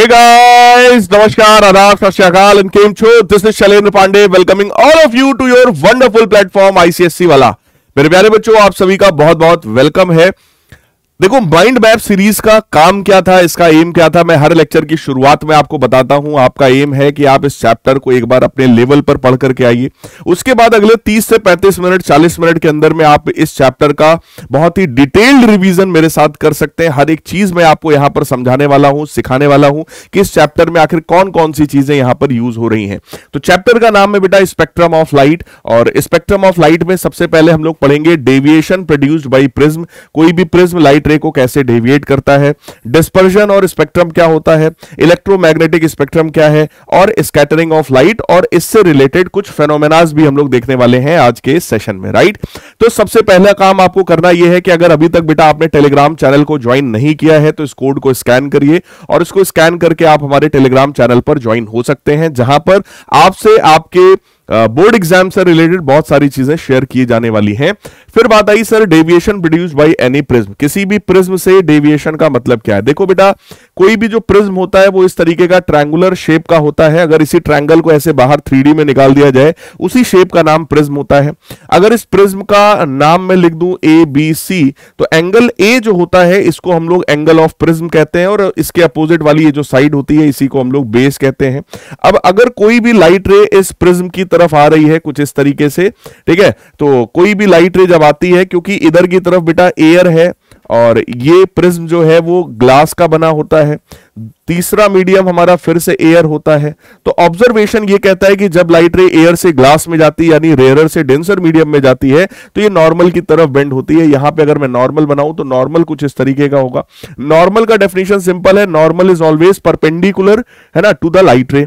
Hey guys, नमस्कार, आदाब, सत श्री अकाल and केम छो? This is Shailendra Pandey welcoming all of you to your wonderful platform ICSC वाला। मेरे प्यारे बच्चों, आप सभी का बहुत बहुत वेलकम है। देखो, माइंड मैप सीरीज का काम क्या था, इसका एम क्या था, मैं हर लेक्चर की शुरुआत में आपको बताता हूं। आपका एम है कि आप इस चैप्टर को एक बार अपने लेवल पर पढ़ करके आइए। उसके बाद अगले 30 से 35 मिनट 40 मिनट के अंदर में आप इस चैप्टर का बहुत ही डिटेल्ड रिवीजन मेरे साथ कर सकते हैं। हर एक चीज मैं आपको यहां पर समझाने वाला हूं, सिखाने वाला हूं कि इस चैप्टर में आखिर कौन कौन सी चीजें यहां पर यूज हो रही हैं। तो चैप्टर का नाम है बेटा स्पेक्ट्रम ऑफ लाइट, और स्पेक्ट्रम ऑफ लाइट में सबसे पहले हम लोग पढ़ेंगे डेविएशन प्रोड्यूस्ड बाई प्रिज्म। कोई भी प्रिज्म लाइट रे को कैसे डेविएट करता है, डिस्पर्जन और स्पेक्ट्रम क्या होता है, इलेक्ट्रोमैग्नेटिक स्पेक्ट्रम क्या है, और स्कैटरिंग ऑफ लाइट, और इससे रिलेटेड कुछ फेनोमेनास भी हम लोग देखने वाले हैं आज के इस सेशन में। राइट, तो सबसे पहला काम आपको करना यह है कि अगर अभी तक बेटा आपने टेलीग्राम चैनल को ज्वाइन नहीं किया है तो इस कोड को स्कैन करिए, और इसको स्कैन करके आप हमारे टेलीग्राम चैनल पर ज्वाइन हो सकते हैं, जहां पर आपसे आपके बोर्ड एग्जाम से रिलेटेड बहुत सारी चीजें शेयर की जाने वाली हैं। फिर बात आई sir deviation produced by any prism, किसी भी प्रिज्म से डेविएशन का मतलब क्या है। देखो बेटा, कोई भी जो प्रिज्म होता है वो इस तरीके का ट्रायंगुलर शेप का होता है। अगर इसी ट्रायंगल को ऐसे बाहर 3D में निकाल दिया जाए, उसी शेप का नाम प्रिज्म होता है। अगर इस प्रिज्म का नाम मैं लिख दूं ABC, तो एंगल A जो होता है इसको हम लोग एंगल ऑफ प्रिज्म कहते हैं, और इसके अपोजिट वाली ये जो साइड होती है इसी को हम लोग बेस कहते हैं। अब अगर कोई भी लाइट रे इस प्रिज्म की तरफ आ रही है कुछ इस तरीके से, ठीक है, तो कोई भी लाइट रे जब आती है, क्योंकि इधर की तरफ बेटा एयर है और ये प्रिज्म जो है वो ग्लास का बना होता है, तीसरा मीडियम हमारा फिर से एयर होता है, तो ऑब्जर्वेशन ये कहता है कि जब लाइट रे एयर से ग्लास में जाती है, यानी रेयरर से डेंसर मीडियम में जाती है, तो ये नॉर्मल की तरफ बेंड होती है। यहां पे अगर मैं नॉर्मल बनाऊं तो नॉर्मल कुछ इस तरीके का होगा। नॉर्मल का डेफिनेशन सिंपल है, नॉर्मल इज ऑलवेज परपेंडिकुलर, है ना, to the light ray,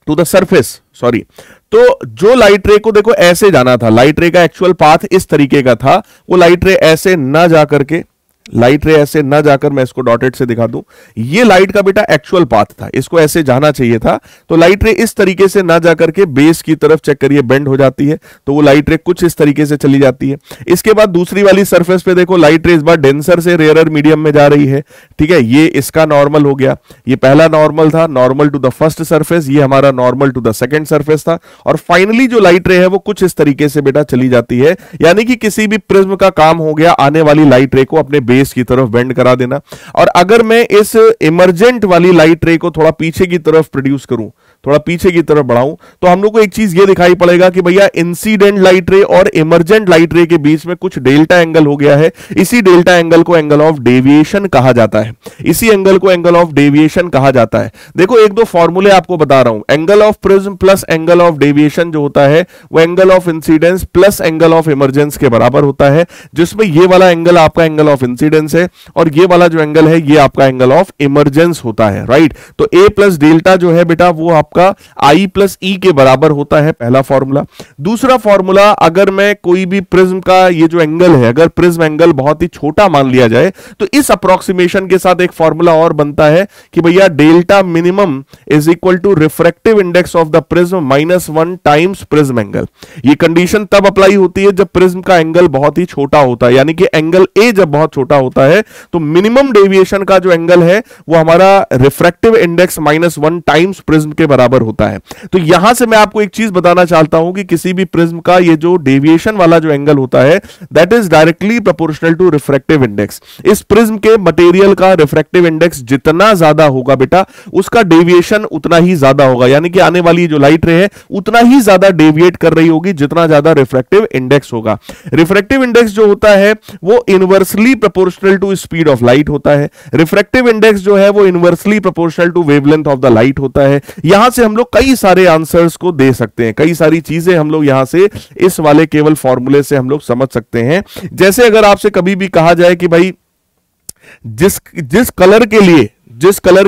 to the surface, sorry. तो जो लाइट रे को देखो ऐसे जाना था, लाइट रे का एक्चुअल पाथ इस तरीके का था, वो लाइट रे ऐसे ना जाकर के, लाइट रे ऐसे ना जाकर, मैं इसको डॉटेड से दिखा दूं, ये लाइट का बेटा एक्चुअल पाथ था, इसको ऐसे जाना चाहिए था। तो लाइट रे इस तरीके से ना जाकर के बेस की तरफ चेक करिए बेंड हो जाती है, तो वो लाइट रे कुछ इस तरीके से चली जाती है। इसके बाद दूसरी वाली सरफेस पे देखो, लाइट रे इस बार डेंसर से रेयरर मीडियम में जा रही है, ठीक है, ये इसका नॉर्मल हो गया। ये पहला नॉर्मल था, normal to the first surface, ये हमारा normal to the second surface था, और फाइनली जो लाइट रे है वो कुछ इस तरीके से बेटा चली जाती है। यानी कि किसी भी प्रिज्म का काम हो गया आने वाली लाइट रे को अपने बेस की तरफ बेंड करा देना। और अगर मैं इस इमर्जेंट वाली लाइट रे को थोड़ा पीछे की तरफ प्रोड्यूस करूं, थोड़ा पीछे की तरफ बढ़ाऊं, तो हम लोग को एक चीज ये दिखाई पड़ेगा कि भैया इंसिडेंट लाइट रे और इमर्जेंट लाइट रे के बीच में कुछ डेल्टा एंगल हो गया है। इसी डेल्टा एंगल को एंगल ऑफ डेविएशन कहा जाता है, इसी एंगल को एंगल ऑफ डेविएशन कहा जाता है। देखो, एक दो फॉर्मूले आपको बता रहा हूं, angle of prism plus angle of deviation जो होता है वो angle of incidence plus angle of emergence के बराबर होता है, जिसमें ये वाला एंगल आपका एंगल ऑफ इंसिडेंस है और ये वाला जो एंगल है ये आपका एंगल ऑफ इमर्जेंस होता है। राइट, तो ए प्लस डेल्टा जो है बेटा वो आपका आई प्लस ई के बराबर होता है, पहला फॉर्मूला। दूसरा फॉर्मूला, अगर मैं कोई भी प्रिज्म का ये जो एंगल है, अगर प्रिज्म एंगल बहुत ही छोटा मान लिया जाए, तो इस अप्रोक्सीमेशन के साथ एक फॉर्मूला और बनता है कि भैया delta minimum is equal to refractive index of the prism -1 times prism angle. ये कंडीशन तब अप्लाई होती है जब प्रिज्म का एंगल बहुत ही छोटा होता है, यानी कि एंगल ए जब बहुत छोटा होता है तो मिनिमम डेविएशन का जो एंगल है वो हमारा रिफ्रैक्टिव इंडेक्स -1 टाइम्स प्रिज्म के बराबर होता है। तो यहां से मैं आपको एक चीज बताना चाहता हूं कि किसी भी प्रिज्म का ये जो डेविएशन वाला जो एंगल होता है that is directly proportional to refractive index. इस प्रिज्म के मटेरियल का रिफ्रैक्टिव इंडेक्स जितना ज्यादा होगा बेटा उसका डेविएशन उतना ही ज्यादा होगा, यानी कि आने वाली जो लाइट रे है उतना ही ज्यादा डेविएट कर रही होगी जितना ज्यादा रिफ्रैक्टिव इंडेक्स होगा। रिफ्रैक्टिव इंडेक्स जो होता है वो inversely proportional to speed of light होता है। रिफ्रैक्टिव इंडेक्स जो है वो inversely proportional to wavelength of the light होता है। यहां से हम लोग कई सारे आंसर्स को दे सकते हैं, कई सारी चीजें हम लोग यहां से इस वाले केवल फॉर्मूले से हम लोग समझ सकते हैं। जैसे अगर आपसे कभी भी कहा जाए कि भाई जिस कलर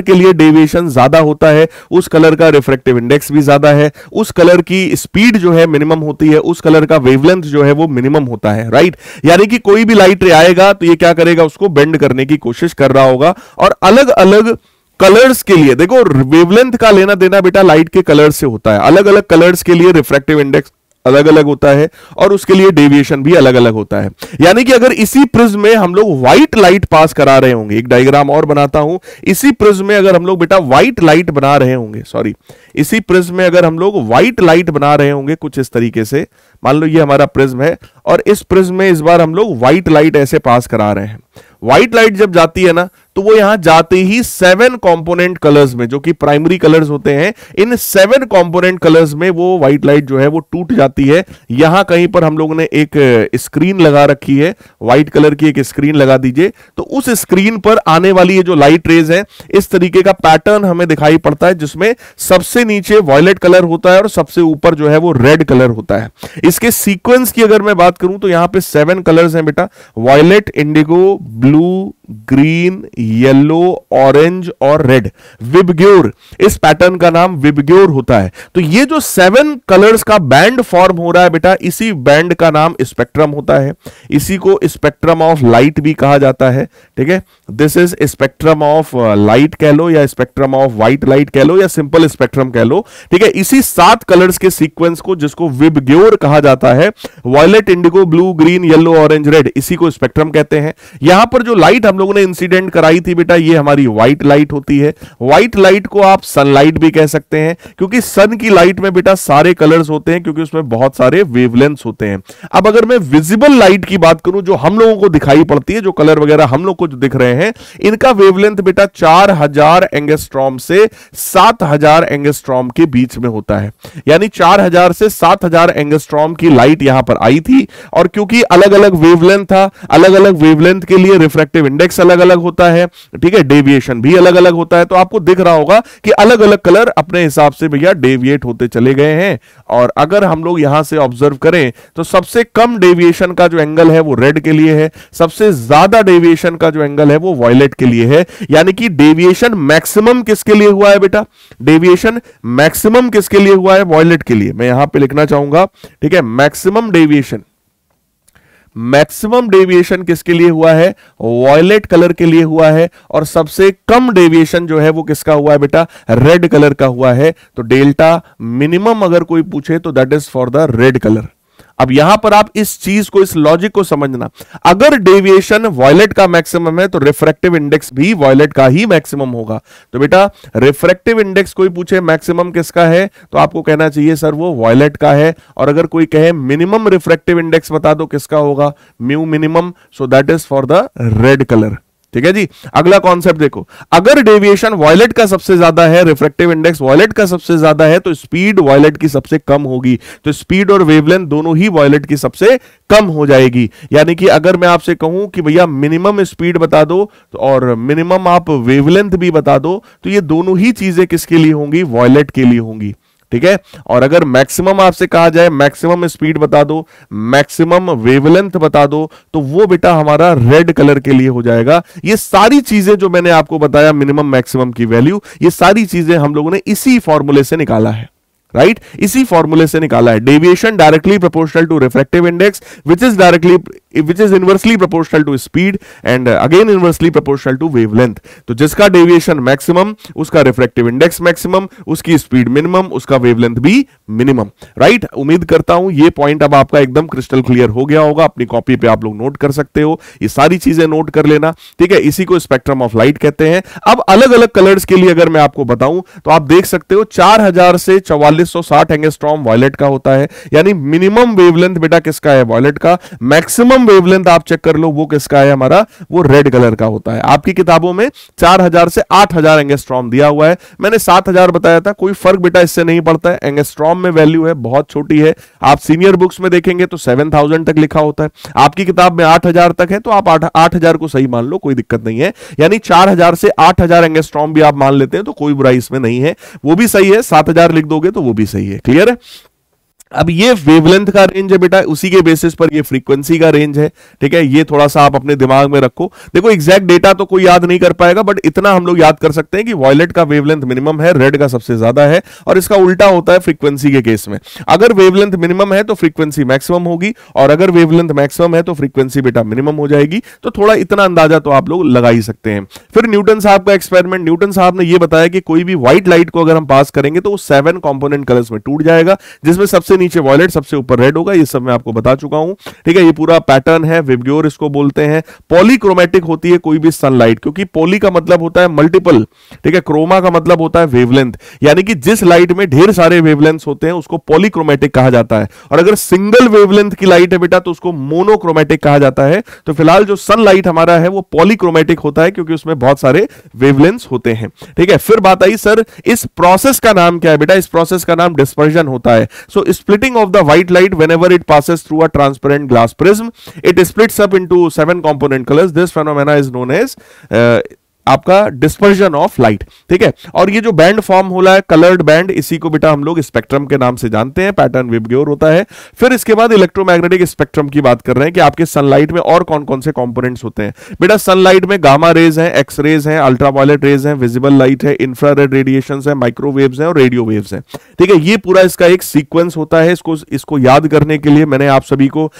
के लिए डेविएशन ज्यादा होता है उस कलर का रिफ्रैक्टिव इंडेक्स भी ज्यादा है, उस कलर की स्पीड जो है मिनिमम होती है, उस कलर का वेवलेंथ जो है वो मिनिमम होता है। राइट, यानी कि कोई भी लाइट रे आएगा तो ये क्या करेगा, उसको बेंड करने की कोशिश कर रहा होगा। और अलग अलग कलर्स के लिए देखो वेवलेंथ का लेना देना बेटा लाइट के कलर से होता है, अलग अलग कलर्स के लिए रिफ्रैक्टिव इंडेक्स अलग अलग होता है और उसके लिए डेविएशन भी अलग अलग होता है। यानी कि अगर इसी प्रिज्म में हम लोग व्हाइट लाइट पास करा रहे होंगे, एक डायग्राम और बनाता हूं, इसी प्रिज्म में अगर हम लोग बेटा व्हाइट लाइट बना रहे होंगे, सॉरी इसी प्रिज्म में अगर हम लोग व्हाइट लाइट बना रहे होंगे कुछ इस तरीके से, मान लो ये हमारा प्रिज्म है और इस प्रिज्म में इस बार हम लोग व्हाइट लाइट ऐसे पास करा रहे हैं। व्हाइट लाइट जब जाती है ना तो वो यहां जाते ही 7 कंपोनेंट कलर्स में, जो कि प्राइमरी कलर्स होते हैं, इन 7 कंपोनेंट कलर्स में वो व्हाइट लाइट जो है वो टूट जाती है। यहां कहीं पर हम लोगों ने एक स्क्रीन लगा रखी है, व्हाइट कलर की एक स्क्रीन लगा दीजिए, तो उस स्क्रीन पर आने वाली ये जो लाइट रेज है इस तरीके का पैटर्न हमें दिखाई पड़ता है, जिसमें सबसे नीचे वॉयलेट कलर होता है और सबसे ऊपर जो है वो रेड कलर होता है। इसके सीक्वेंस की अगर मैं बात करूं तो यहां पे 7 कलर्स हैं बेटा, violet, indigo, blue, green, yellow, orange और रेड। विबग्योर, इस पैटर्न का नाम विबग्योर होता है। तो ये जो 7 कलर्स का बैंड फॉर्म हो रहा है बेटा, इसी बैंड का नाम स्पेक्ट्रम होता है। इसी को स्पेक्ट्रम ऑफ लाइट भी कहा जाता है। ठीक है, this is spectrum of light कह लो या स्पेक्ट्रम ऑफ व्हाइट लाइट कह लो या सिंपल स्पेक्ट्रम कह लो। ठीक है, इसी 7 कलर्स के सीक्वेंस को, जिसको विबग्योर कहा जाता है, violet, indigo, blue, green, yellow, orange, red, इसी को स्पेक्ट्रम कहते हैं। यहां पर जो लाइट हम लोगों ने इंसिडेंट कराई थी बेटा, ये हमारी व्हाइट लाइट होती है। व्हाइट लाइट को आप सनलाइट भी कह सकते हैं, क्योंकि सन की लाइट में बेटा सारे कलर्स होते हैं, क्योंकि उसमें बहुत सारे वेवलेंथ्स होते हैं। अब अगर मैं विजिबल लाइट की बात करूं, जो हम लोगों को दिखाई पड़ती है, जो कलर वगैरह हम लोग को जो दिख रहे हैं, इनका वेवलेंथ बेटा 4000 एंगस्ट्रॉम से 7000 एंगस्ट्रॉम के बीच में होता है। यानी 4000 से 7000 एंगस्ट्रॉम की लाइट यहां पर आई थी, और क्योंकि अलग अलग वेवलेंथ था, अलग अलग वेवलेंथ के लिए रिफ्रैक्टिव इंडेक्स अलग अलग होता है, ठीक है, डेविएशन भी अलग अलग होता है। तो आपको दिख रहा होगा कि अलग अलग कलर अपने हिसाब से भैया डेविएट होते चले गए हैं। और अगर हम लोग यहां से ऑब्जर्व करें तो सबसे कम डेविएशन का जो एंगल है वो रेड के लिए है, सबसे ज्यादा डेविएशन का जो एंगल है वो वॉयलेट के लिए है। यानी कि डेविएशन मैक्सिमम किसके लिए हुआ है बेटा? डेविएशन मैक्सिमम किसके लिए हुआ है? वॉयलेट के लिए। मैं यहां पे लिखना चाहूंगा, ठीक है, मैक्सिमम डेविएशन, मैक्सिमम डेविएशन किसके लिए हुआ है? वॉयलेट कलर के लिए हुआ है। और सबसे कम डेविएशन जो है वो किसका हुआ है बेटा? रेड कलर का हुआ है। तो डेल्टा मिनिमम अगर कोई पूछे तो that is for the red colour. अब यहां पर आप इस चीज को, इस लॉजिक को समझना, अगर डेविएशन वॉयलेट का मैक्सिमम है तो रिफ्रैक्टिव इंडेक्स भी वॉयलेट का ही मैक्सिमम होगा। तो बेटा रिफ्रैक्टिव इंडेक्स कोई पूछे मैक्सिमम किसका है, तो आपको कहना चाहिए सर वो वॉयलेट का है। और अगर कोई कहे मिनिमम रिफ्रैक्टिव इंडेक्स बता दो किसका होगा, mu minimum, so that is for the red colour. ठीक है जी। अगला कॉन्सेप्ट देखो, अगर डेविएशन वॉयलेट का सबसे ज्यादा है, रिफ्रैक्टिव इंडेक्स वॉयलेट का सबसे ज्यादा है, तो स्पीड वॉयलेट की सबसे कम होगी। तो स्पीड और वेवलेंथ दोनों ही वॉयलेट की सबसे कम हो जाएगी। यानी कि अगर मैं आपसे कहूं कि भैया मिनिमम स्पीड बता दो और मिनिमम आप वेवलेंथ भी बता दो, तो ये दोनों ही चीजें किसके लिए होंगी? वॉयलेट के लिए होंगी। ठीक है। और अगर मैक्सिमम आपसे कहा जाए, मैक्सिमम स्पीड बता दो, मैक्सिमम वेवलेंथ बता दो, तो वो बेटा हमारा रेड कलर के लिए हो जाएगा। ये सारी चीजें जो मैंने आपको बताया, मिनिमम मैक्सिमम की वैल्यू, ये सारी चीजें हम लोगों ने इसी फॉर्मूले से निकाला है। राइट, इसी फॉर्मूले से निकाला है। Deviation directly proportional to refractive index which is inversely proportional to speed and again inversely proportional to wavelength. तो जिसका डेविएशन मैक्सिमम, उसका रिफ्रैक्टिव इंडेक्स मैक्सिमम, उसकी स्पीड मिनिमम, उसका वेवलेंथ भी मिनिमम। राइट, उम्मीद करता हूं ये पॉइंट अब आपका एकदम क्रिस्टल क्लियर हो गया होगा। अपनी कॉपी पे आप लोग नोट कर सकते हो, ये सारी चीजें नोट कर लेना। ठीक है, इसी को स्पेक्ट्रम ऑफ लाइट कहते हैं। अब अलग अलग कलर्स के लिए अगर मैं आपको बताऊं तो आप देख सकते हो 4000 से 4460 एंगस्ट्रॉम वॉयलेट का होता है। यानी मिनिमम वेवलेंथ बेटा किसका है? वॉयलेट का। मैक्सिमम वेवलेंथ आप चेक कर लो, वो किसका है? हमारा वो रेड कलर का होता है। आपकी किताबों में 4000 से 8000 एंगस्ट्रॉम दिया हुआ है, मैंने 7000 बताया था। कोई फर्क बेटा इससे नहीं पड़ता है, एंगस्ट्रॉम में वैल्यू है, बहुत छोटी है। आप सीनियर बुक्स में देखेंगे तो 7000 तक लिखा होता है, आपकी किताब में 8000 तक है, तो आप 8000 को सही मान लो, कोई दिक्कत नहीं है। यानी 4000 से 8000 एंगस्ट्रॉम भी आप मान लेते हैं तो कोई बुराई इसमें नहीं है, वो भी सही है। 7000 लिख दोगे तो वो भी सही है। क्लियर है? अब ये वेवलेंथ का रेंज है बेटा, उसी के बेसिस पर ये फ्रीक्वेंसी का रेंज है। ठीक है, ये थोड़ा सा आप अपने दिमाग में रखो। देखो एग्जैक्ट डेटा तो कोई याद नहीं कर पाएगा, बट इतना हम लोग याद कर सकते हैं कि वॉयलेट का वेवलेंथ मिनिमम है, रेड का सबसे ज्यादा है, और इसका उल्टा होता है फ्रीक्वेंसी के केस में। अगर वेवलेंथ मिनिमम है तो फ्रीक्वेंसी मैक्सिमम होगी, और अगर वेवलेंथ मैक्सिमम है तो फ्रीक्वेंसी बेटा मिनिमम हो जाएगी। तो थोड़ा इतना अंदाजा तो आप लोग लगा ही सकते हैं। फिर न्यूटन साहब का एक्सपेरिमेंट, न्यूटन साहब ने यह बताया कि कोई भी व्हाइट लाइट को अगर हम पास करेंगे तो वो 7 कॉम्पोनेंट कलर्स में टूट जाएगा, जिसमें सबसे नीचे वॉयलेट, सबसे ऊपर रेड होगा, ये सब मैं आपको बता चुका हूं। ठीक है, ये पूरा पैटर्न है, विबग्योर इसको बोलते हैं। पॉलीक्रोमेटिक होती है कोई भी सनलाइट, क्योंकि पॉली का मतलब होता है मल्टीपल, ठीक है, क्रोमा का मतलब होता है वेवलेंथ, यानी कि जिस लाइट में ढेर सारे वेवलेंथ्स होते हैं उसको पॉलीक्रोमेटिक कहा जाता है। और अगर सिंगल वेवलेंथ की लाइट है बेटा तो उसको मोनोक्रोमेटिक कहा जाता है। तो फिलहाल जो सनलाइट हमारा है वो पॉलीक्रोमेटिक होता है क्योंकि उसमें बहुत सारे वेवलेंथ्स होते हैं। ठीक है, फिर बात आई सर इस प्रोसेस का नाम क्या है बेटा? इस प्रोसेस का नाम डिस्पर्जन होता है। So splitting of the white light whenever it passes through a transparent glass prism, it splits up into 7 component colours. This phenomena is known as आपका डिस्पर्जन ऑफ लाइट। ठीक है, और ये जो बैंड फॉर्म हो रहा है कलर्ड बैंड, इसी को बेटा हम लोग स्पेक्ट्रम के नाम से जानते हैं। पैटर्न विबग्योर होता है। फिर इसके बाद इलेक्ट्रोमैग्नेटिक स्पेक्ट्रम की बात कर रहे हैं कि आपके सनलाइट में और कौन कौन से कंपोनेंट्स होते हैं। बेटा सनलाइट में गामा रेज हैं, एक्स रेज हैं, अल्ट्रावायलेट रेज हैं, विजिबल लाइट है, इंफ्रारेड रेडिएशंस है, माइक्रोवेव्स हैं और रेडियो वेव्स हैं। ठीक है, ये पूरा इसका एक सीक्वेंस होता है। इसको याद करने के लिए मैंने आप सभी को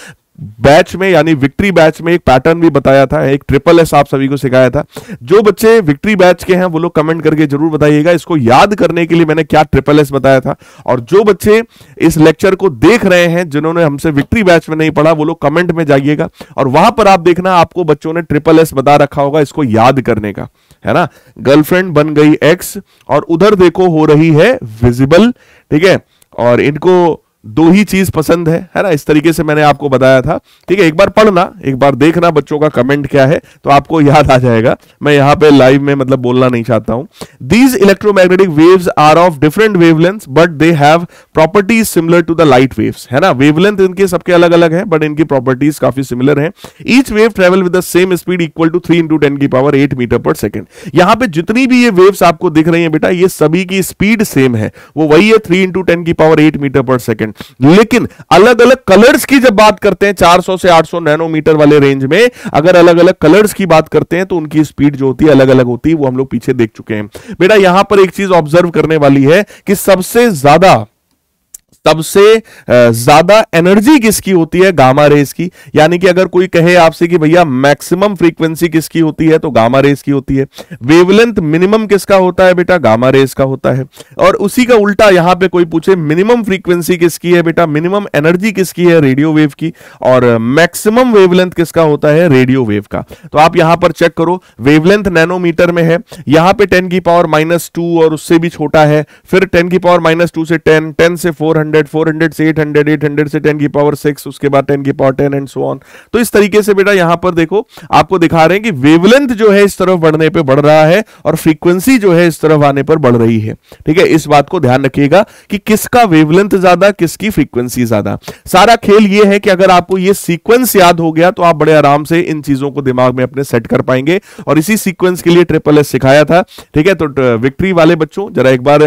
बैच में यानी विक्ट्री बैच में एक पैटर्न भी बताया था, एक ट्रिपल एस आप सभी को सिखाया था। जो बच्चे विक्ट्री बैच के हैं वो लोग कमेंट करके जरूर बताइएगा इसको याद करने के लिए मैंने क्या ट्रिपल एस बताया था। और जो बच्चे इस लेक्चर को देख रहे हैं जिन्होंने हमसे विक्ट्री बैच में नहीं पढ़ा वो लोग कमेंट में जाइएगा और वहां पर आप देखना आपको बच्चों ने ट्रिपल एस बता रखा होगा इसको याद करने का, है ना। गर्लफ्रेंड बन गई एक्स और उधर देखो हो रही है विजिबल। ठीक है, और इनको दो ही चीज पसंद है ना। इस तरीके से मैंने आपको बताया था। ठीक है, एक बार पढ़ना, एक बार देखना बच्चों का कमेंट क्या है तो आपको याद आ जाएगा। मैं यहां पे लाइव में मतलब बोलना नहीं चाहता हूं। These electromagnetic waves are of different wavelengths but they have properties similar to the light waves, है ना। वेवलेंथ इनके सबके अलग अलग है बट इनकी प्रॉपर्टीज काफी सिमिलर है। Each wave travel with the same speed equal to 3 × 10⁸ metre per second. यहां पे जितनी भी ये वेव्स आपको दिख रही है बेटा ये सभी की स्पीड सेम है, वो वही है 3 × 10⁸ मीटर पर सेकंड। लेकिन अलग अलग कलर्स की जब बात करते हैं 400 से 800 नैनोमीटर वाले रेंज में, अगर अलग अलग कलर्स की बात करते हैं तो उनकी स्पीड जो होती है अलग अलग होती है, वो हम लोग पीछे देख चुके हैं। बेटा यहां पर एक चीज ऑब्जर्व करने वाली है कि सबसे ज्यादा एनर्जी किसकी होती है? गामा रेस की। यानी कि अगर कोई कहे आपसे कि भैया मैक्सिमम फ्रीक्वेंसी किसकी होती है तो गामा रेस की होती है। वेवलेंथ मिनिमम किसका होता है बेटा? गामा रेस का होता है। और उसी का उल्टा यहां पे कोई पूछे मिनिमम फ्रीक्वेंसी किसकी है बेटा? मिनिमम एनर्जी किसकी है? रेडियो वेव की। और मैक्सिमम वेवलेंथ किसका होता है? रेडियो वेव का। तो आप यहां पर चेक करो, वेवलेंथ नैनोमीटर में है, यहां पे 10⁻⁻² और उससे भी छोटा है, फिर 10⁻⁻² से 10 से 400 से 800 800 से 10⁻⁶, उसके बाद 10⁻⁻10 एंड सो ऑन। तो इस तरीके से बेटा यहां पर देखो आपको दिखा रहे हैं कि वेवलेंथ जो है इस तरफ बढ़ने पे बढ़ रहा है और फ्रीक्वेंसी जो है इस तरफ आने पर बढ़ रही है। ठीक है, इस बात को ध्यान रखिएगा कि किसका वेवलेंथ ज्यादा, किसकी फ्रीक्वेंसी ज्यादा। सारा खेल ये है कि अगर आपको ये सीक्वेंस याद हो गया तो आप बड़े आराम से इन चीजों को दिमाग में अपने सेट कर पाएंगे और इसी सीक्वेंस के लिए ट्रिपल एस सिखाया था। ठीक है, तो विक्ट्री वाले बच्चों जरा एक बार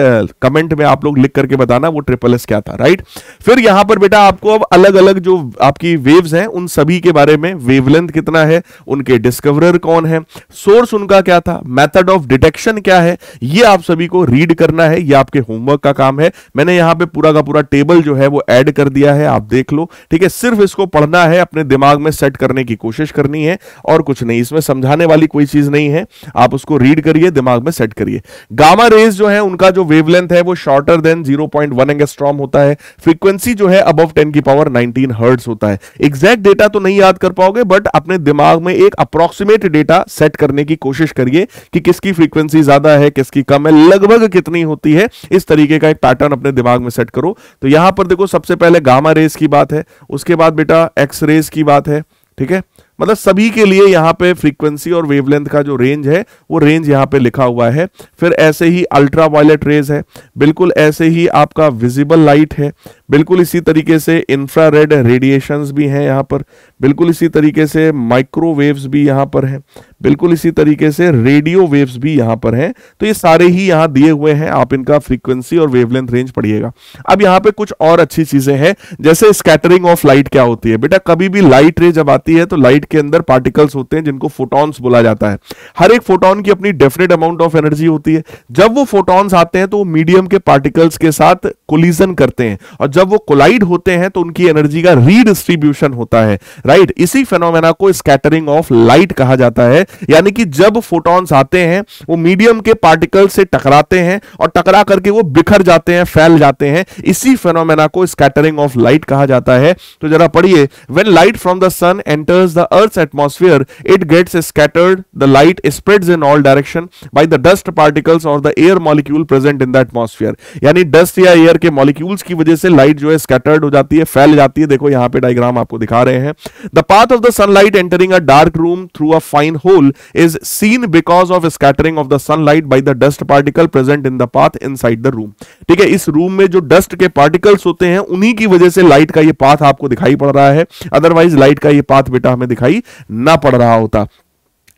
कमेंट में आप लोग लिख करके बताना वो ट्रिपल एस क्या था, राइट। फिर यहां पर बेटा आपको अब अलग अलग जो आपकी वेव्स हैं उन सभी के बारे में, वेवलेंथ कितना है, उनके डिस्कवरर कौन है, सोर्स उनका क्या था, मेथड ऑफ डिटेक्शन क्या है, ये आप सभी को रीड करना है। ये आपके होमवर्क का काम है। मैंने यहां पे पूरा का पूरा टेबल जो है वो ऐड कर दिया है, आप देख लो। ठीक है, सिर्फ इसको पढ़ना है, अपने दिमाग में सेट करने की कोशिश करनी है और कुछ नहीं। इसमें समझाने वाली कोई चीज नहीं है, आप उसको रीड करिए, दिमाग में सेट करिए। गामा रेज जो है उनका जो वेवलेंथ है वो शॉर्टर देन 0.1 एंगस्ट्रॉम होता है। फ्रीक्वेंसी जो है अबव 10⁻⁹ हर्ट्ज होता है। एग्जैक्ट डेटा तो नहीं याद कर पाओगे बट अपने दिमाग में एक अप्रोक्सीमेट डेटा सेट करने की कोशिश करिए कि किसकी फ्रीक्वेंसी ज्यादा है, किसकी कम है, लगभग कितनी होती है। इस तरीके का एक पैटर्न अपने दिमाग में सेट करो। तो यहां पर देखो सबसे पहले गामा रेस की बात है, उसके बाद बेटा एक्स रेस की बात है। ठीक है, मतलब सभी के लिए यहां पे फ्रीक्वेंसी और वेवलेंथ का जो रेंज है वो रेंज यहां पे लिखा हुआ है। फिर ऐसे ही अल्ट्रा वायलेट रेज है, बिल्कुल ऐसे ही आपका विजिबल लाइट है, बिल्कुल इसी तरीके से इंफ्रारेड रेडिएशंस भी हैं यहां पर, बिल्कुल इसी तरीके से माइक्रोवेव्स भी यहां पर हैं, बिल्कुल इसी तरीके से रेडियो वेव्स भी यहां पर हैं। तो ये सारे ही यहां दिए हुए हैं, आप इनका फ्रीक्वेंसी और वेवलेंथ रेंज पढ़िएगा। अब यहां पे कुछ और अच्छी चीजें हैं, जैसे स्कैटरिंग ऑफ लाइट क्या होती है बेटा। कभी भी लाइट रे जब आती है तो लाइट के अंदर पार्टिकल्स होते हैं जिनको फोटॉन्स बोला जाता है। हर एक फोटॉन की अपनी डेफिनेट अमाउंट ऑफ एनर्जी होती है। जब वो फोटॉन्स आते हैं तो वो मीडियम के पार्टिकल्स के साथ कोलिजन करते हैं और जब वो कोलाइड होते हैं तो उनकी एनर्जी का रीडिस्ट्रीब्यूशन होता है, राइट। इसी फेनोमेना को स्कैटरिंग ऑफ लाइट कहा जाता है, यानी कि जब फोटॉन्स आते हैं वो मीडियम के पार्टिकल से टकराते हैं और टकरा करके वो बिखर जाते हैं, फैल जाते हैं, इसी फेनोमेना को स्कैटरिंग ऑफ लाइट कहा जाता है। तो जरा पढ़िए, when light from the sun enters the earth's atmosphere it gets scattered, the light spreads in all direction by the dust particles और the air molecule present in the atmosphere. यानी dust या air के molecules की वजह से light जो है scattered हो जाती है, फैल जाती है। देखो यहां पे डायग्राम आपको दिखा रहे हैं। The path of the sunlight entering a dark room through a fine hole is seen because of scattering of the sunlight by the dust particle present in the path inside the room. ठीक है, इस room में जो dust के particles होते हैं उन्हीं की वजह से लाइट का ये पाथ आपको दिखाई पड़ रहा है, अदरवाइज लाइट का ये पाथ बेटा हमें दिखाई ना पड़ रहा होता।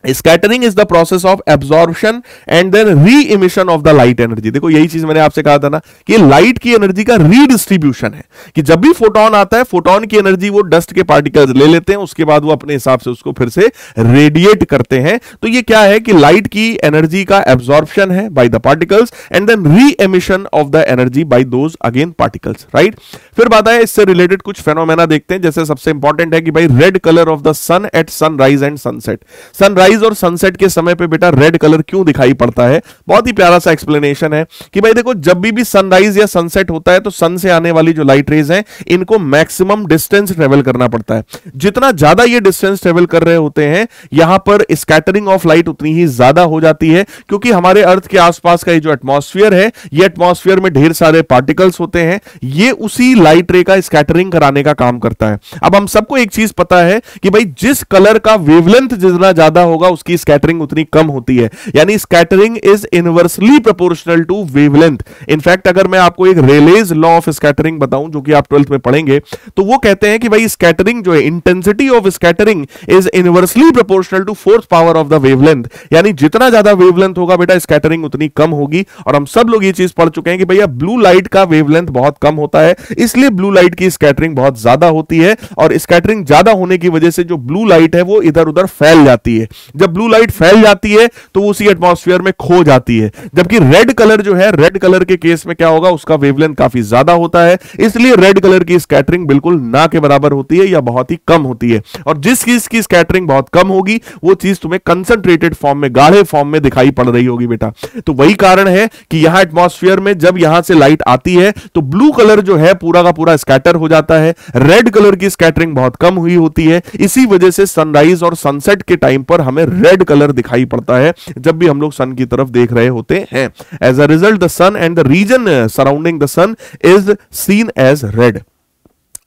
Scattering is the process of absorption and then re emission of the light energy. देखो यही चीज मैंने आपसे कहा था ना कि लाइट की एनर्जी का रीडिस्ट्रीब्यूशन है, कि जब भी फोटोन आता है फोटोन की एनर्जी वो डस्ट के पार्टिकल्स ले लेते हैं, उसके बाद वो अपने हिसाब से उसको फिर से रेडिएट करते हैं। तो ये क्या है कि लाइट की एनर्जी का एब्जॉर्प्शन है by the particles and then re emission of the energy by those again particles, right. फिर बात है इससे रिलेटेड कुछ फेनोमेना देखते हैं, जैसे सबसे इंपॉर्टेंट है कि भाई red colour of the sun at sunrise and sunset. Sunrise और सनसेट के समय पे बेटा रेड कलर क्यों दिखाई पड़ता है? बहुत ही प्यारा सा एक्सप्लेनेशन है कि भाई देखो जब भी सनराइज या सनसेट होता है तो सन से आने वाली जो लाइट रेज हैं इनको मैक्सिमम डिस्टेंस ट्रेवल करना पड़ता है। जितना ज्यादा ये डिस्टेंस ट्रेवल कर रहे होते हैं यहां पर स्कैटरिंग ऑफ लाइट उतनी ही ज्यादा हो जाती है, क्योंकि हमारे अर्थ के आसपास का ये जो एटमॉस्फेयर है, ये एटमॉस्फेयर में ढेर सारे पार्टिकल्स होते हैं, ये उसी लाइट रे का स्कैटरिंग कराने का काम करता है। अब हम सबको एक चीज पता है कि भाई जिस कलर का वेवलेंथ जितना ज्यादा होगा उसकी स्कैटरिंग उतनी कम होती है, यानी scattering is inversely proportional to wavelength. In fact अगर मैं आपको एक रेलेज लॉ ऑफ स्कैटरिंग बताऊं जो कि आप 12th में पढ़ेंगे, तो वो कहते हैं कि भाई स्कैटरिंग जो है, intensity of scattering is inversely proportional to fourth power of the wavelength. यानी जितना ज्यादा वेवलेंथ होगा बेटा स्कैटरिंग उतनी कम होगी। और हम सब लोग ये चीज पढ़ चुके हैं कि भैया ब्लू लाइट का वेवलेंथ बहुत कम होता है, इसलिए ब्लू लाइट की स्कैटरिंग बहुत ज्यादा होती है, और स्कैटरिंग ज्यादा होने की वजह से जो ब्लू लाइट है वो इधर उधर फैल जाती है। जब ब्लू लाइट फैल जाती है तो उसी एटमॉस्फेयर में खो जाती है। जबकि रेड कलर जो है, रेड कलर के केस में क्या होगा, उसका वेवलेंथ काफी ज्यादा होता है, इसलिए रेड कलर की स्कैटरिंग बिल्कुल ना के बराबर होती है या बहुत ही कम होती है। और जिस चीज की स्कैटरिंग बहुत कम होगी वो चीज तुम्हें कंसंट्रेटेड फॉर्म में, गाढ़े फॉर्म में दिखाई पड़ रही होगी बेटा। तो वही कारण है कि यहां एटमॉस्फेयर में जब यहां से लाइट आती है तो ब्लू कलर जो है पूरा का पूरा स्कैटर हो जाता है, रेड कलर की स्कैटरिंग बहुत कम हुई होती है। इसी वजह से सनराइज और सनसेट के टाइम पर हमें रेड कलर दिखाई पड़ता है जब भी हम लोग सन की तरफ देख रहे होते हैं। As a result the sun and the region surrounding the sun is seen as red.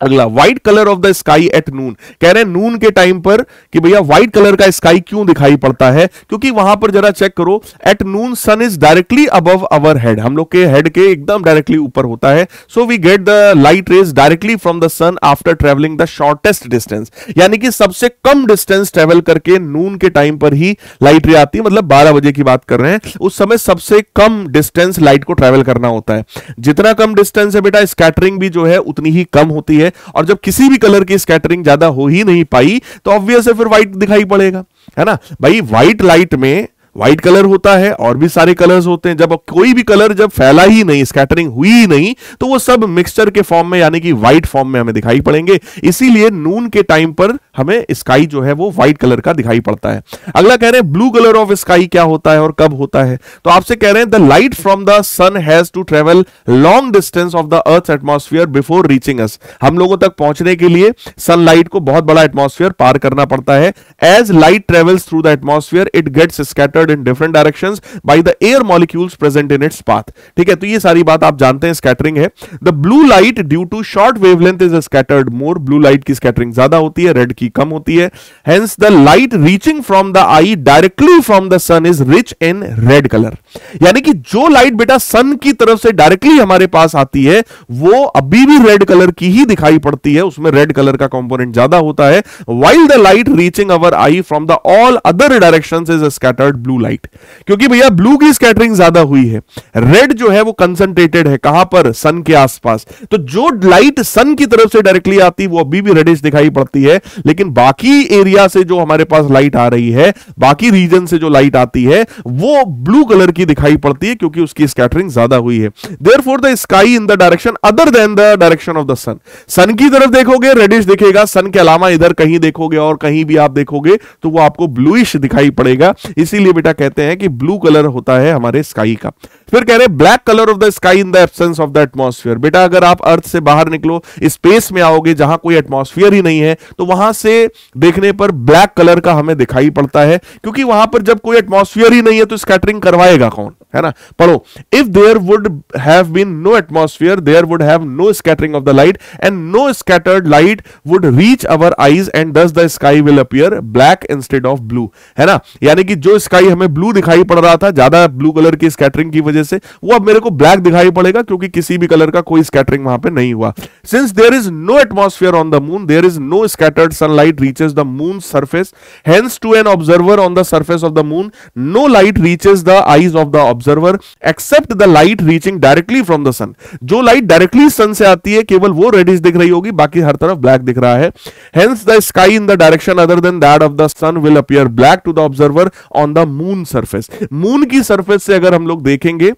अगला, white colour of the sky at noon. कह रहे हैं नून के टाइम पर कि भैया व्हाइट कलर का स्काई क्यों दिखाई पड़ता है, क्योंकि वहां पर जरा चेक करो, at noon sun is directly above our head, हम लोग के हेड के एकदम डायरेक्टली ऊपर होता है। So we get the light rays directly from the sun after travelling the shortest distance. यानी कि सबसे कम डिस्टेंस ट्रेवल करके नून के टाइम पर ही लाइट रे आती है, मतलब 12 बजे की बात कर रहे हैं, उस समय सबसे कम डिस्टेंस लाइट को ट्रेवल करना होता है। जितना कम डिस्टेंस है बेटा स्कैटरिंग भी जो है उतनी ही कम होती है, और जब किसी भी कलर की स्कैटरिंग ज्यादा हो ही नहीं पाई तो ऑब्वियस है फिर व्हाइट दिखाई पड़ेगा, है ना भाई। व्हाइट लाइट में व्हाइट कलर होता है और भी सारे कलर्स होते हैं, जब कोई भी कलर जब फैला ही नहीं, स्कैटरिंग हुई ही नहीं, तो वो सब मिक्सचर के फॉर्म में यानी कि व्हाइट फॉर्म में हमें दिखाई पड़ेंगे। इसीलिए नून के टाइम पर हमें स्काई जो है वो व्हाइट कलर का दिखाई पड़ता है। अगला कह रहे हैं ब्लू कलर ऑफ स्काई क्या होता है और कब होता है, तो आपसे कह रहे हैं the light from the sun has to travel long distance of the earth atmosphere before reaching us. हम लोगों तक पहुंचने के लिए सनलाइट को बहुत बड़ा एटमॉस्फेयर पार करना पड़ता है। As light travels through the atmosphere it gets scattered in different directions by the air molecules present in its path. ठीक है, तो ये सारी बात आप जानते हैं, स्कैटरिंग है। The blue light due to short wavelength is scattered more. Blue light की स्कैटरिंग ज्यादा होती है, रेड की कम होती है। Hence the light reaching from the eye directly from the sun is rich in red colour. यानी कि जो लाइट बेटा सन की तरफ से डायरेक्टली हमारे पास आती है वो अभी भी रेड कलर की ही दिखाई पड़ती है, उसमें रेड कलर का कंपोनेंट ज्यादा होता है। While the light reaching our I from the all other directions is scattered blue blue light, क्योंकि भैया ब्लू की स्कैटरिंग ज्यादा हुई है, रेड जो है वो कंसंट्रेटेड है कहां पर, सन के आसपास, तो जो लाइट सन की तरफ से डायरेक्टली आती वो अभी भी रेडिश दिखाई पड़ती है, लेकिन बाकी एरिया से जो हमारे पास लाइट आ रही है, बाकी रीजन से जो लाइट आती है वो ब्लू कलर की दिखाई पड़ती है, क्योंकि उसकी स्कैटरिंग ज्यादा हुई है। Therefore the sky in the direction other than the direction of the sun, sun की तरफ देखोगे रेडिश दिखेगा, सन के अलावा इधर कहीं देखोगे और कहीं भी आप देखोगे तो वो आपको ब्लूइश दिखाई पड़ेगा, इसीलिए बेटा कहते हैं कि ब्लू कलर होता है हमारे स्काई का। फिर कह रहे हैं black colour of the sky in the absence of the atmosphere. बेटा अगर आप अर्थ से बाहर निकलो, स्पेस में आओगे जहां कोई एटमॉस्फेयर ही नहीं है, तो वहां से देखने पर ब्लैक कलर का हमें दिखाई पड़ता है, क्योंकि वहां पर जब कोई एटमॉस्फेयर ही नहीं है तो स्कैटरिंग करवाएगा कौन, है ना। पढ़ो, if there would have been no atmosphere there would have no scattering of the light and no scattered light would reach our eyes and thus the sky will appear black instead of blue, है ना। यानी कि जो sky हमें blue दिखाई पड़ रहा था ज्यादा ब्लू कलर की स्कैटरिंग की वजह से, वो अब मेरे को ब्लैक दिखाई पड़ेगा, क्योंकि किसी भी कलर का कोई स्कैटरिंग वहां पे नहीं हुआ। Since there is no atmosphere on the moon there is no scattered sunlight reaches the moon surface, hence to an observer on the surface of the moon no light reaches the eyes of the observer except the light reaching directly from the sun. जो light directly सन से आती है केवल वो reddish दिख रही होगी, बाकी हर तरफ ब्लैक दिख रहा है। Hence the sky in the direction other than that of the sun will appear black to the observer on the moon surface. Moon की सरफेस से अगर हम लोग देखेंगे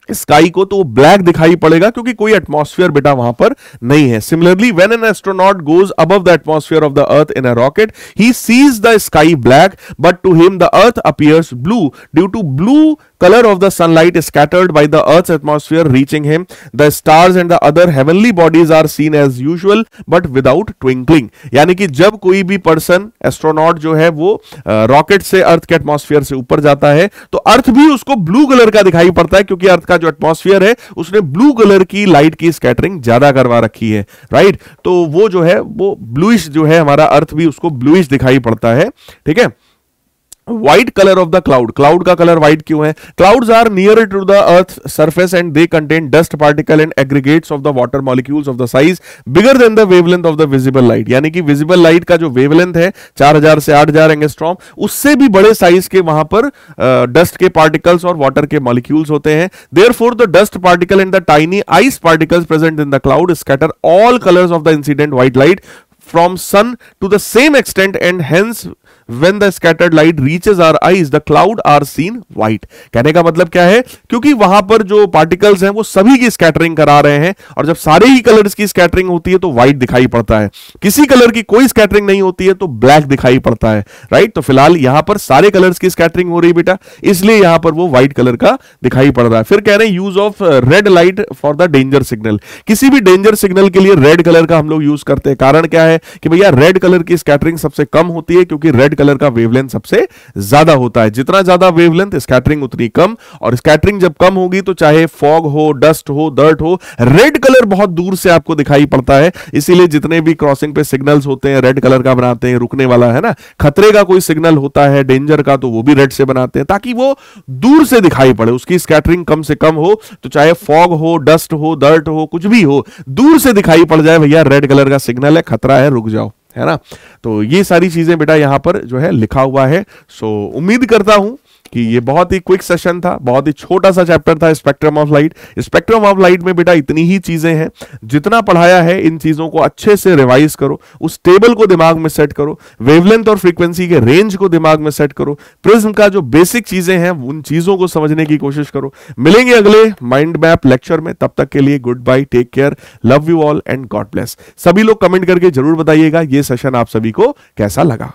स्काई को तो वो ब्लैक दिखाई पड़ेगा, क्योंकि कोई एटमॉस्फेयर बेटा वहां पर नहीं है। Similarly when an astronaut goes above the atmosphere of the earth in a rocket he sees the sky black but to him the earth appears blue due to blue color of the sunlight is scattered by the earth's atmosphere reaching him. The stars and the other heavenly bodies are seen as usual but without twinkling. यानी कि जब कोई भी person astronaut जो है वो rocket से अर्थ के एटमॉस्फेयर से ऊपर जाता है तो अर्थ भी उसको ब्लू कलर का दिखाई पड़ता है, क्योंकि अर्थ का जो एटमॉस्फेयर है उसने ब्लू कलर की लाइट की स्कैटरिंग ज्यादा करवा रखी है, राइट। तो वो जो है वो ब्लूइश जो है हमारा अर्थ भी उसको ब्लूइश दिखाई पड़ता है, ठीक है। White colour of the cloud, cloud का कलर व्हाइट क्यों है? Clouds are near to the earth surface and they contain dust particle and aggregates of the water molecules of the size bigger than the wavelength of the visible light. यानी कि visible light का जो wavelength है 4000 से 8000 angstrom, उससे भी बड़े size के वहां पर डस्ट के पार्टिकल्स और वाटर के मॉलिक्यूल्स होते हैं। Therefore the dust particle and the tiny ice particles present in the cloud scatter all colours of the incident white light from sun to the same extent and hence when the scattered light reaches our eyes the cloud are seen white। कहने का मतलब क्या है? क्योंकि वहां पर जो particles हैं वो सभी की स्कैटरिंग करा रहे हैं, और जब सारे ही कलर्स की स्कैटरिंग होती है तो व्हाइट दिखाई पड़ता है, किसी कलर की कोई स्कैटरिंग नहीं होती है तो ब्लैक दिखाई पड़ता है, राइट। तो फिलहाल यहां पर सारे कलर्स की स्कैटरिंग हो रही बेटा, इसलिए यहां पर वो व्हाइट कलर का दिखाई पड़ रहा है। फिर कह रहे हैं use of red light for the danger signal. किसी भी डेंजर सिग्नल के लिए रेड कलर का हम लोग यूज करते हैं। कारण क्या है कि भैया रेड कलर की स्कैटरिंग सबसे कम होती है, क्योंकि रेड कलर का वेवलेंथ सबसे ज्यादा होता है। जितना ज्यादा वेवलेंथ स्कैटरिंग उतनी कम, और स्कैटरिंग जब कम होगी तो चाहे फॉग हो, डस्ट हो, डर्ट हो, रेड कलर बहुत दूर से आपको दिखाई पड़ता है। इसीलिए जितने भी क्रॉसिंग पे सिग्नल्स होते हैं रेड कलर का बनाते हैं, रुकने वाला है ना, खतरे का कोई सिग्नल होता है डेंजर का तो वो भी रेड से बनाते हैं, ताकि वो दूर से दिखाई पड़े, उसकी स्कैटरिंग कम से कम हो। तो चाहे फॉग हो, डस्ट हो, डर्ट हो, कुछ भी हो, दूर से दिखाई पड़ जाए भैया रेड कलर का सिग्नल है, खतरा है, रुक जाओ, है ना। तो ये सारी चीजें बेटा यहां पर जो है लिखा हुआ है। सो उम्मीद करता हूं कि ये बहुत ही क्विक सेशन था, बहुत ही छोटा सा चैप्टर था spectrum of light. Spectrum of light में बेटा इतनी ही चीजें हैं, जितना पढ़ाया है इन चीजों को अच्छे से रिवाइज करो, उस टेबल को दिमाग में सेट करो, वेवलेंथ और फ्रीक्वेंसी के रेंज को दिमाग में सेट करो, प्रिज्म का जो बेसिक चीजें हैं उन चीजों को समझने की कोशिश करो। मिलेंगे अगले माइंड मैप लेक्चर में, तब तक के लिए good bye, take care, love you all and God bless. सभी लोग कमेंट करके जरूर बताइएगा ये सेशन आप सभी को कैसा लगा।